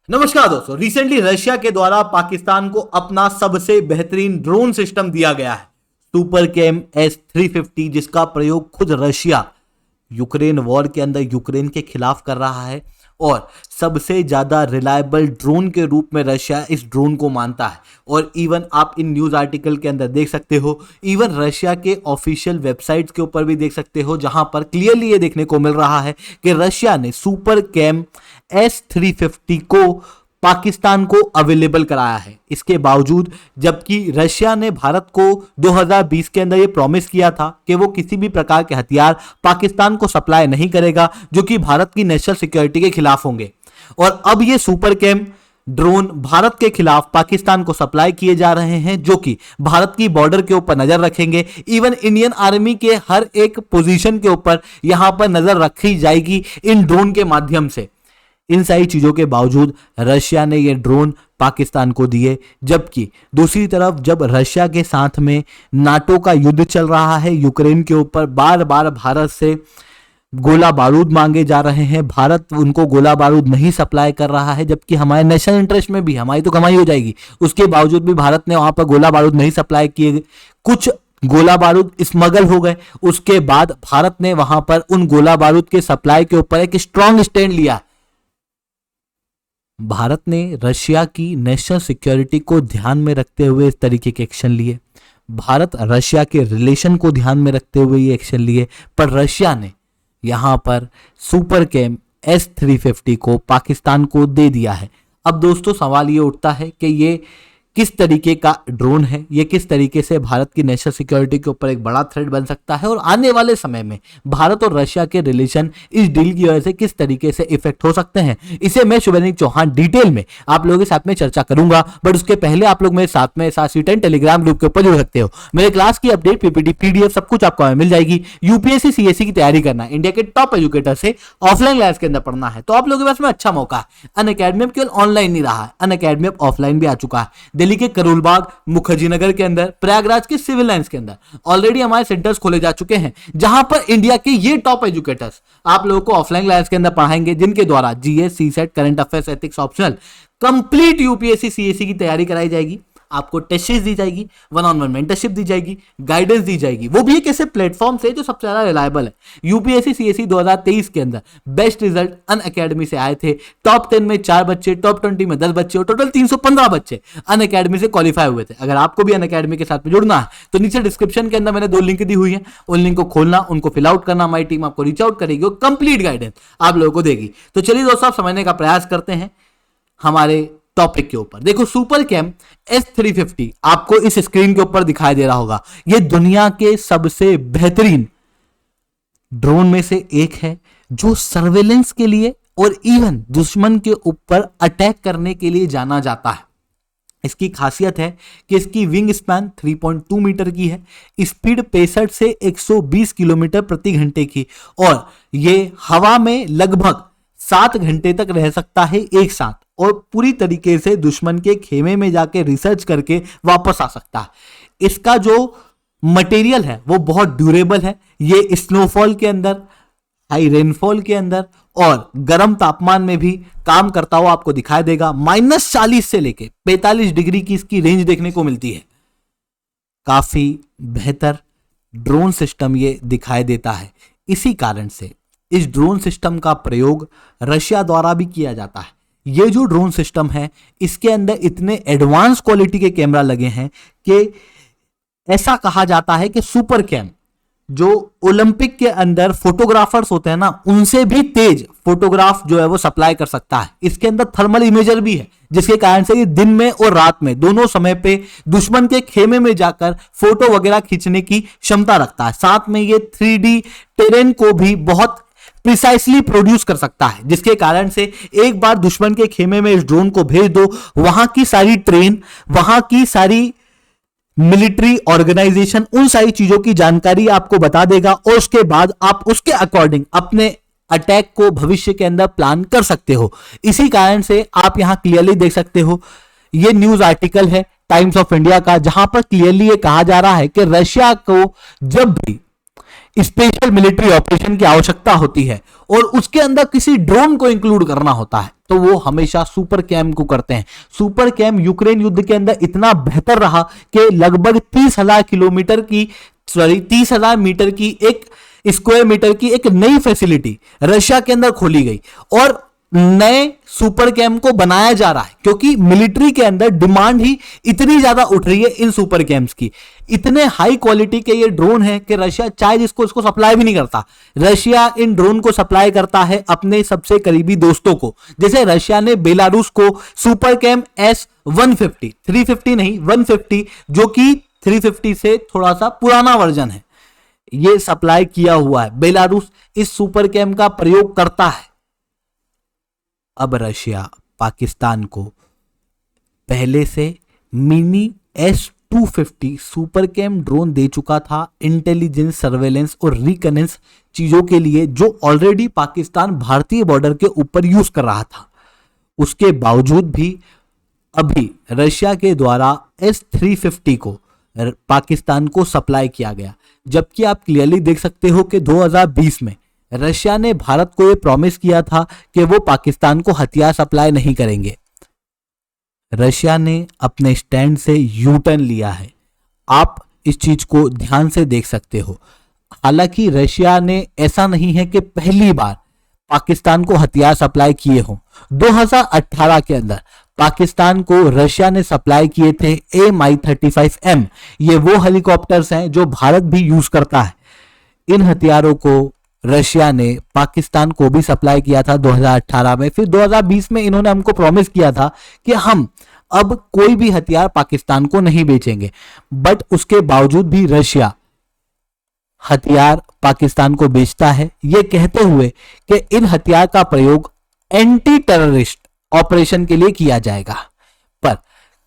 नमस्कार दोस्तों। Recently Russia के द्वारा पाकिस्तान को अपना सबसे बेहतरीन ड्रोन सिस्टम दिया गया है, सुपर कैम S350, जिसका प्रयोग खुद रशिया यूक्रेन वॉर के अंदर यूक्रेन के खिलाफ कर रहा है और सबसे ज्यादा रिलायबल ड्रोन के रूप में रशिया इस ड्रोन को मानता है। और इवन आप इन न्यूज आर्टिकल के अंदर देख सकते हो, इवन रशिया के ऑफिशियल वेबसाइट्स के ऊपर भी देख सकते हो, जहां पर क्लियरली ये देखने को मिल रहा है कि रशिया ने सुपर कैम S350 को पाकिस्तान को अवेलेबल कराया है। इसके बावजूद, जबकि रशिया ने भारत को 2020 के अंदर ये प्रॉमिस किया था कि वो किसी भी प्रकार के हथियार पाकिस्तान को सप्लाई नहीं करेगा जो कि भारत की नेशनल सिक्योरिटी के खिलाफ होंगे, और अब ये सुपर कैम ड्रोन भारत के खिलाफ पाकिस्तान को सप्लाई किए जा रहे हैं, जो कि भारत की बॉर्डर के ऊपर नजर रखेंगे। इवन इंडियन आर्मी के हर एक पोजीशन के ऊपर यहां पर नजर रखी जाएगी इन ड्रोन के माध्यम से। इन सारी चीजों के बावजूद रशिया ने ये ड्रोन पाकिस्तान को दिए, जबकि दूसरी तरफ जब रशिया के साथ में नाटो का युद्ध चल रहा है यूक्रेन के ऊपर, बार बार भारत से गोला बारूद मांगे जा रहे हैं, भारत उनको गोला बारूद नहीं सप्लाई कर रहा है, जबकि हमारे नेशनल इंटरेस्ट में भी हमारी तो कमाई हो जाएगी, उसके बावजूद भी भारत ने वहां पर गोला बारूद नहीं सप्लाई किए। कुछ गोला बारूद स्मगल हो गए, उसके बाद भारत ने वहां पर उन गोला बारूद के सप्लाई के ऊपर एक स्ट्रांग स्टैंड लिया। भारत ने रशिया की नेशनल सिक्योरिटी को ध्यान में रखते हुए इस तरीके के एक्शन लिए, भारत रशिया के रिलेशन को ध्यान में रखते हुए ये एक्शन लिए, पर रशिया ने यहां पर सुपर कैम S350 को पाकिस्तान को दे दिया है। अब दोस्तों सवाल ये उठता है कि ये किस तरीके का ड्रोन है, ये किस तरीके से भारत की नेशनल सिक्योरिटी के ऊपर एक बड़ा थ्रेट बन सकता है, और आने वाले समय में भारत और रशिया के रिलेशन इस डील की वजह से किस तरीके से इफेक्ट हो सकते हैं, इसे मैं शुभेंद्र चौहान डिटेल में आप लोगों के साथ में चर्चा करूंगा। बट उसके पहले आप लोग मेरे साथ में सासी10 टेलीग्राम ग्रुप के ऊपर जुड़ सकते हो। मेरे क्लास की अपडेट, पीपीटी, पीडीएफ सब कुछ आपको मिल जाएगी। यूपीएससी सीएससी की तैयारी करना है, इंडिया के टॉप एजुकेटर से ऑफलाइन क्लास के अंदर पढ़ना है, तो आप लोगों के पास में अच्छा मौका है। अनअकैडमी अब केवल ऑनलाइन नहीं रहा है, अनअकैडमी अब ऑफलाइन भी आ चुका है। दिल्ली के करोलबाग, मुखर्जी नगर के अंदर, प्रयागराज के सिविल लाइंस के अंदर ऑलरेडी हमारे सेंटर्स खोले जा चुके हैं, जहां पर इंडिया के ये टॉप एजुकेटर्स आप लोगों को ऑफलाइन क्लास के अंदर पढ़ाएंगे, जिनके द्वारा GS, CSAT, current affairs, ethics optional, complete UPSC CSC की तैयारी कराई जाएगी। आपको टेस्ट सीरीज दी जाएगी, 1-on-1 मेंटरशिप दी जाएगी, गाइडेंस दी जाएगी, वो भी एक ऐसे प्लेटफॉर्म से जो सबसे ज्यादा रिलायबल है। यूपीएससी सीएससी 2023 के अंदर बेस्ट रिजल्ट अनअकैडमी से आए थे। टॉप 10 में 4 बच्चे, टॉप 20 में 10 बच्चे और टोटल 315 बच्चे अनअकैडमी से क्वालिफाई हुए थे। अगर आपको भी अनअकैडमी के साथ में जुड़ना है तो नीचे डिस्क्रिप्शन के अंदर मैंने 2 लिंक दी हुई है, उन लिंक को खोलना, उनको फिल आउट करना, हमारी टीम आपको रीच आउट करेगी और कंप्लीट गाइडेंस आप लोगों को देगी। तो चलिए दोस्तों, आप समझने का प्रयास करते हैं हमारे टॉपिक के ऊपर। देखो, सुपर कैम S350 आपको इस स्क्रीन के ऊपर दिखाई दे रहा होगा। यह दुनिया के सबसे बेहतरीन ड्रोन में से एक है, जो सर्वेलेंस के लिए और इवन दुश्मन के ऊपर अटैक करने के लिए जाना जाता है। इसकी खासियत है कि इसकी विंग स्पैन 3.2 मीटर की है, स्पीड 65 से 120 किलोमीटर प्रति घंटे की, और यह हवा में लगभग 7 घंटे तक रह सकता है एक साथ, और पूरी तरीके से दुश्मन के खेमे में जाके रिसर्च करके वापस आ सकता है। इसका जो मटेरियल है वो बहुत ड्यूरेबल है। ये स्नोफॉल के अंदर, हाई रेनफॉल के अंदर और गर्म तापमान में भी काम करता हुआ आपको दिखाई देगा। -40 से लेके 45 डिग्री की इसकी रेंज देखने को मिलती है। काफी बेहतर ड्रोन सिस्टम ये दिखाई देता है। इसी कारण से इस ड्रोन सिस्टम का प्रयोग रशिया द्वारा भी किया जाता है। ये जो ड्रोन सिस्टम है, इसके अंदर इतने एडवांस क्वालिटी के कैमरा लगे हैं कि ऐसा कहा जाता है कि सुपर कैम जो ओलंपिक के अंदर फोटोग्राफर्स होते हैं ना, उनसे भी तेज फोटोग्राफ जो है वो सप्लाई कर सकता है। इसके अंदर थर्मल इमेजर भी है, जिसके कारण से ये दिन में और रात में दोनों समय पे दुश्मन के खेमे में जाकर फोटो वगैरह खींचने की क्षमता रखता है। साथ में ये 3D टेरेन को भी बहुत प्रिसाइसली प्रोड्यूस कर सकता है, जिसके कारण से एक बार दुश्मन के खेमे में इस ड्रोन को भेज दो, वहां की सारी ट्रेन, वहां की सारी मिलिट्री ऑर्गेनाइजेशन, उन सारी चीजों की जानकारी आपको बता देगा, और उसके बाद आप उसके अकॉर्डिंग अपने अटैक को भविष्य के अंदर प्लान कर सकते हो। इसी कारण से आप यहां क्लियरली देख सकते हो, यह न्यूज आर्टिकल है टाइम्स ऑफ इंडिया का, जहां पर क्लियरली यह कहा जा रहा है कि रशिया को जब भी स्पेशल मिलिट्री ऑपरेशन की आवश्यकता होती है और उसके अंदर किसी ड्रोन को इंक्लूड करना होता है, तो वो हमेशा सुपर कैम को करते हैं। सुपर कैम यूक्रेन युद्ध के अंदर इतना बेहतर रहा कि लगभग 30,000 मीटर की एक स्क्वायर मीटर की एक नई फैसिलिटी रशिया के अंदर खोली गई और नए सुपर कैम को बनाया जा रहा है, क्योंकि मिलिट्री के अंदर डिमांड ही इतनी ज्यादा उठ रही है इन सुपर कैम्स की। इतने हाई क्वालिटी के ये ड्रोन है कि रशिया चाहे जिसको इसको सप्लाई भी नहीं करता, रशिया इन ड्रोन को सप्लाई करता है अपने सबसे करीबी दोस्तों को। जैसे रशिया ने बेलारूस को सुपर कैम S-150, 350 नहीं 150, जो कि 350 से थोड़ा सा पुराना वर्जन है, ये सप्लाई किया हुआ है। बेलारूस इस सुपर कैम का प्रयोग करता है। अब रशिया पाकिस्तान को पहले से mini S-250 super cam drone दे चुका था इंटेलिजेंस, सर्वेलेंस और रिकनेंस चीजों के लिए, जो ऑलरेडी पाकिस्तान भारतीय बॉर्डर के ऊपर यूज कर रहा था। उसके बावजूद भी अभी रशिया के द्वारा S-350 को पाकिस्तान को सप्लाई किया गया, जबकि आप क्लियरली देख सकते हो कि 2020 में रशिया ने भारत को यह प्रॉमिस किया था कि वो पाकिस्तान को हथियार सप्लाई नहीं करेंगे। रशिया ने अपने स्टैंड से यू टर्न लिया है, आप इस चीज को ध्यान से देख सकते हो। हालांकि रशिया ने ऐसा नहीं है कि पहली बार पाकिस्तान को हथियार सप्लाई किए हों। 2018 के अंदर पाकिस्तान को रशिया ने सप्लाई किए थे Mi-35M। ये वो हेलीकॉप्टर्स हैं जो भारत भी यूज करता है। इन हथियारों को रशिया ने पाकिस्तान को भी सप्लाई किया था 2018 में। फिर 2020 में इन्होंने हमको प्रॉमिस किया था कि हम अब कोई भी हथियार पाकिस्तान को नहीं बेचेंगे, बट उसके बावजूद भी रशिया हथियार पाकिस्तान को बेचता है, यह कहते हुए कि इन हथियार का प्रयोग एंटी टेररिस्ट ऑपरेशन के लिए किया जाएगा। पर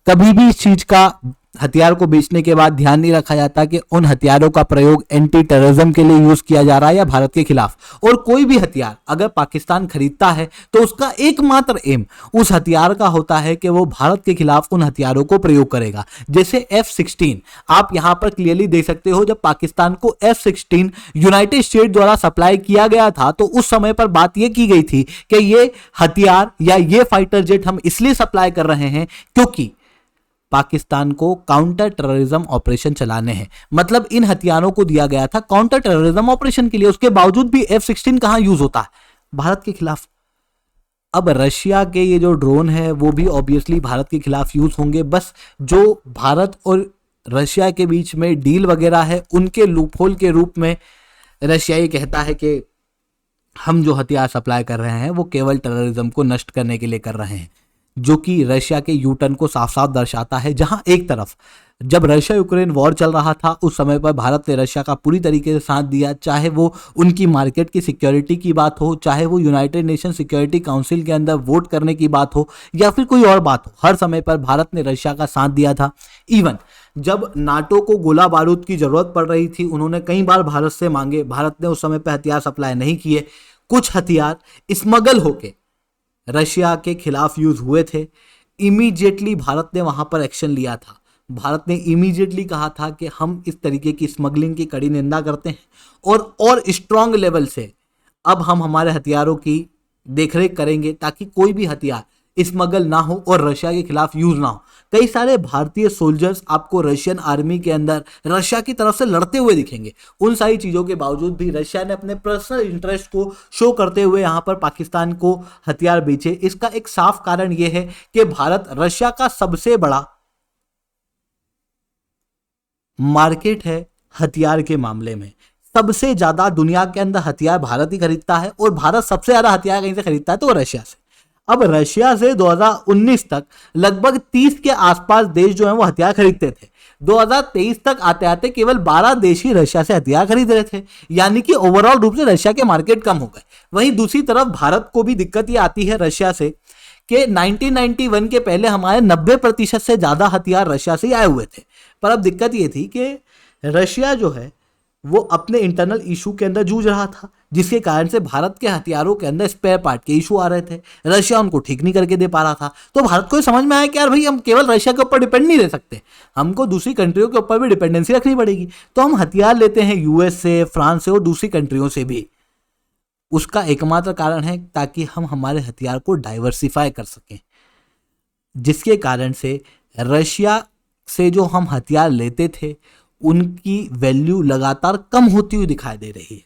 कभी भी इस चीज का हथियार को बेचने के बाद ध्यान नहीं रखा जाता कि उन हथियारों का प्रयोग एंटी टेररिज्म के लिए यूज किया जा रहा है या भारत के खिलाफ। और कोई भी हथियार अगर पाकिस्तान खरीदता है तो उसका एकमात्र एम उस हथियार का होता है कि वो भारत के खिलाफ उन हथियारों को प्रयोग करेगा। जैसे F-16 आप यहां पर क्लियरली देख सकते हो, जब पाकिस्तान को F-16 यूनाइटेड स्टेट द्वारा सप्लाई किया गया था तो उस समय पर बात यह की गई थी कि ये हथियार या ये फाइटर जेट हम इसलिए सप्लाई कर रहे हैं क्योंकि पाकिस्तान को काउंटर टेररिज्म ऑपरेशन चलाने हैं। मतलब इन हथियारों को दिया गया था काउंटर टेररिज्म ऑपरेशन के लिए। उसके बावजूद भी F-16 कहां यूज होता है? भारत के खिलाफ। अब रशिया के ये जो ड्रोन है वो भी ऑब्वियसली भारत के खिलाफ यूज होंगे। बस जो भारत और रशिया के बीच में डील वगैरह है उनके लूपहोल के रूप में रशिया ये कहता है कि हम जो हथियार सप्लाई कर रहे हैं वो केवल टेररिज्म को नष्ट करने के लिए कर रहे हैं, जो कि रशिया के यू टर्न को साफ साफ दर्शाता है। जहां एक तरफ जब रशिया यूक्रेन वॉर चल रहा था उस समय पर भारत ने रशिया का पूरी तरीके से साथ दिया, चाहे वो उनकी मार्केट की सिक्योरिटी की बात हो, चाहे वो यूनाइटेड नेशन सिक्योरिटी काउंसिल के अंदर वोट करने की बात हो या फिर कोई और बात हो, हर समय पर भारत ने रशिया का साथ दिया था। इवन जब नाटो को गोला बारूद की जरूरत पड़ रही थी उन्होंने कई बार भारत से मांगे, भारत ने उस समय पर हथियार सप्लाई नहीं किए। कुछ हथियार स्मगल होके रशिया के खिलाफ यूज हुए थे। इमीडिएटली भारत ने वहां पर एक्शन लिया था। भारत ने इमीडिएटली कहा था कि हम इस तरीके की स्मगलिंग की कड़ी निंदा करते हैं और स्ट्रांग लेवल से अब हम हमारे हथियारों की देखरेख करेंगे ताकि कोई भी हथियार स्मगल ना हो और रशिया के खिलाफ यूज ना हो। कई सारे भारतीय सोल्जर्स आपको रशियन आर्मी के अंदर रशिया की तरफ से लड़ते हुए दिखेंगे। उन सारी चीजों के बावजूद भी रशिया ने अपने पर्सनल इंटरेस्ट को शो करते हुए यहां पर पाकिस्तान को हथियार बेचे। इसका एक साफ कारण यह है कि भारत रशिया का सबसे बड़ा मार्केट है हथियार के मामले में। सबसे ज्यादा दुनिया के अंदर हथियार भारत ही खरीदता है और भारत सबसे ज्यादा हथियार कहीं से खरीदता है तो रशिया से। अब रशिया से 2019 तक लगभग 30 के आसपास देश जो हैं वो हथियार खरीदते थे। 2023 तक आते आते केवल 12 देश ही रशिया से हथियार खरीद रहे थे, यानी कि ओवरऑल रूप से रशिया के मार्केट कम हो गए। वहीं दूसरी तरफ भारत को भी दिक्कत ये आती है रशिया से कि 1991 के पहले हमारे 90% से ज्यादा हथियार रशिया से आए हुए थे। पर अब दिक्कत ये थी कि रशिया जो है वो अपने इंटरनल इशू के अंदर जूझ रहा था। जिसके कारण से भारत के हथियारों के अंदर स्पेयर पार्ट के इशू आ रहे थे, रशिया उनको ठीक नहीं करके दे पा रहा था। तो भारत को समझ में आया कि यार भाई हम केवल रशिया के ऊपर डिपेंड नहीं रह सकते, हमको दूसरी कंट्रियों के ऊपर भी डिपेंडेंसी रखनी पड़ेगी। तो हम हथियार लेते हैं यूएस से, फ्रांस से और दूसरी कंट्रियों से भी। उसका एकमात्र कारण है ताकि हम हमारे हथियार को डाइवर्सिफाई कर सकें, जिसके कारण से रशिया से जो हम हथियार लेते थे उनकी वैल्यू लगातार कम होती हुई दिखाई दे रही है।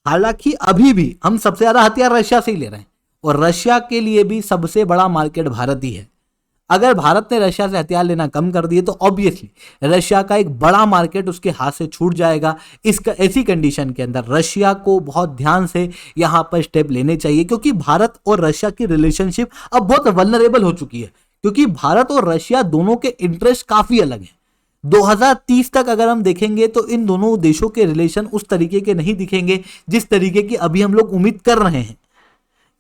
हालांकि अभी भी हम सबसे ज्यादा हथियार रशिया से ही ले रहे हैं और रशिया के लिए भी सबसे बड़ा मार्केट भारत ही है। अगर भारत ने रशिया से हथियार लेना कम कर दिए तो ऑब्वियसली रशिया का एक बड़ा मार्केट उसके हाथ से छूट जाएगा। इसका ऐसी कंडीशन के अंदर रशिया को बहुत ध्यान से यहां पर स्टेप लेने चाहिए, क्योंकि भारत और रशिया की रिलेशनशिप अब बहुत वल्नरेबल हो चुकी है, क्योंकि भारत और रशिया दोनों के इंटरेस्ट काफी अलग हैं। 2030 तक अगर हम देखेंगे तो इन दोनों देशों के रिलेशन उस तरीके के नहीं दिखेंगे जिस तरीके की अभी हम लोग उम्मीद कर रहे हैं।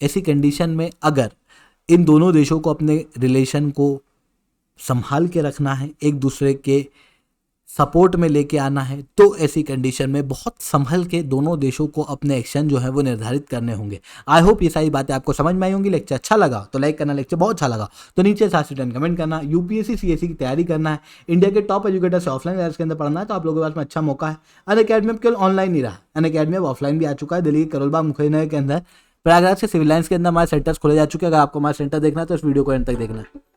ऐसी कंडीशन में अगर इन दोनों देशों को अपने रिलेशन को संभाल के रखना है, एक दूसरे के सपोर्ट में लेके आना है, तो ऐसी कंडीशन में बहुत संभल के दोनों देशों को अपने एक्शन जो है वो निर्धारित करने होंगे। आई होप ये सारी बातें आपको समझ में आई होंगी। लेक्चर अच्छा लगा तो लाइक करना, लेक्चर बहुत अच्छा लगा तो नीचे 7 कमेंट करना। यूपीएससी सीएससी की तैयारी करना है, इंडिया के टॉप एजुकेटर से ऑफलाइन क्लास के अंदर पढ़ना है, तो आप लोगों के पास में अच्छा मौका है। अनअकैडमी केवल ऑनलाइन नहीं रहा, अनअकैडमी अब ऑफलाइन भी आ चुका है। दिल्ली के करोलबाग मुखर्जी के अंदर प्रयागराज के सिविल लाइन्स के अंदर हमारे सेंटर्स खोले जा चुके हैं। अगर आपको हमारा सेंटर देखना है तो इस वीडियो को एंड तक देखना है।